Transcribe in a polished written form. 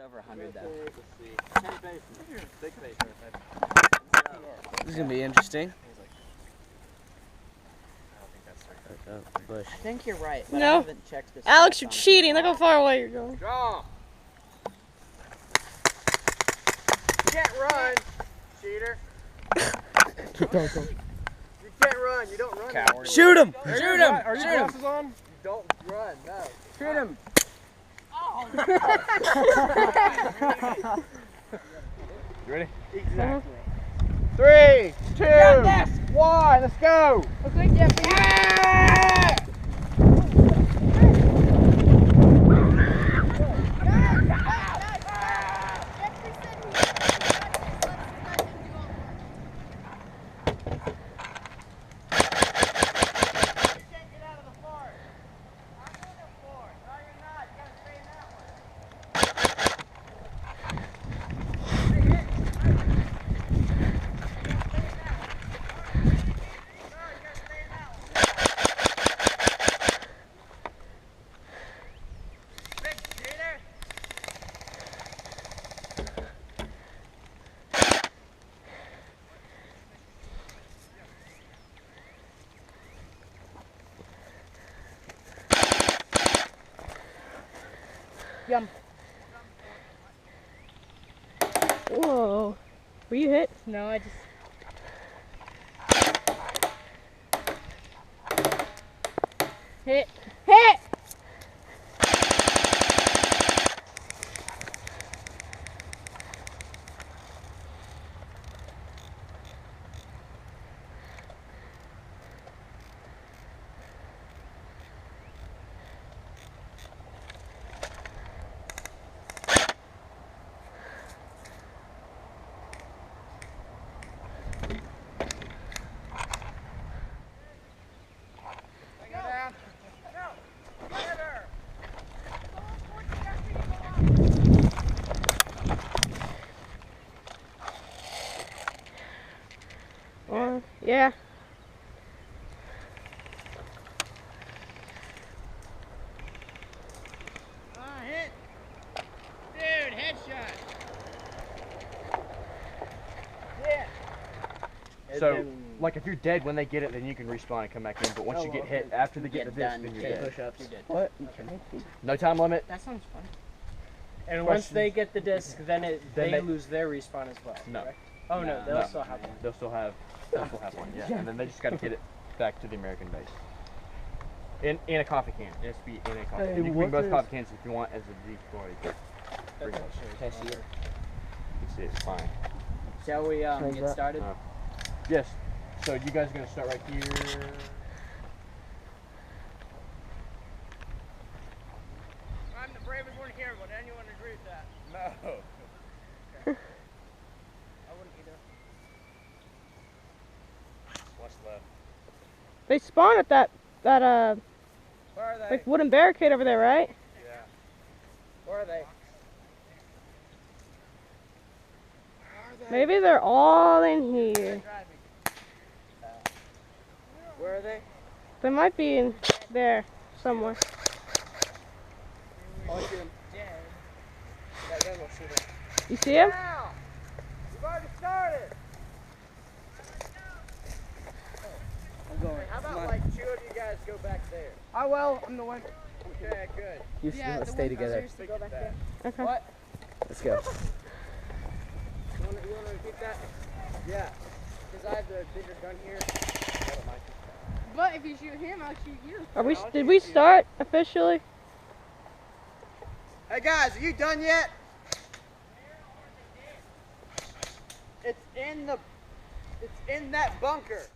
over 100 though. This is gonna be interesting. I think you're right, but No. I haven't checked this. Alex, you're cheating. Look how far away you're going. Draw. You can't run, cheater. You can't run. You don't run. Coward. Shoot him! Shoot him! Are your glasses on? You don't run. No. Shoot him. You ready? Exactly. 3, 2, 1. Let's go. Okay, Jeffy. Yeah! Yum. Whoa. Were you hit? No, I just... Hit. Hit! Yeah. Hit. Dude, headshot. Yeah. So, like, if you're dead when they get it, then you can respawn and come back in. But once you get hit after they get the disc, then you're dead. Push-ups. What? No time limit. That sounds fun. And once they get the disc, then they lose their respawn as well. No. Correct? Oh no, they'll still have one. They'll still have one. Yeah. And then they just got to get it back to the American base. In a coffee can. It has to be in a coffee can. You can bring both coffee cans if you want as a decoy. Can I see it? You can see it's fine. Shall we get started? Yes. So you guys are gonna start right here. I'm the bravest one here. Would anyone agree with that? No. I wouldn't either. What's left? They spawn at that Where are they? like wooden barricade over there, right? Yeah. Where are they? Maybe they're all in here. Where are they? They might be in there somewhere. Oh, I see them. Dead. Yeah, then we'll see them. You see him? Now! We've already started! I'm going. How about like 2 of you guys go back there? I will. I'm the one. Okay, good. You let's stay together. Okay. What? Let's go. You want to repeat that? Yeah. Because I have the bigger gun here. But if you shoot him, I'll shoot you. Did we start officially? Hey guys, are you done yet? It's in that bunker.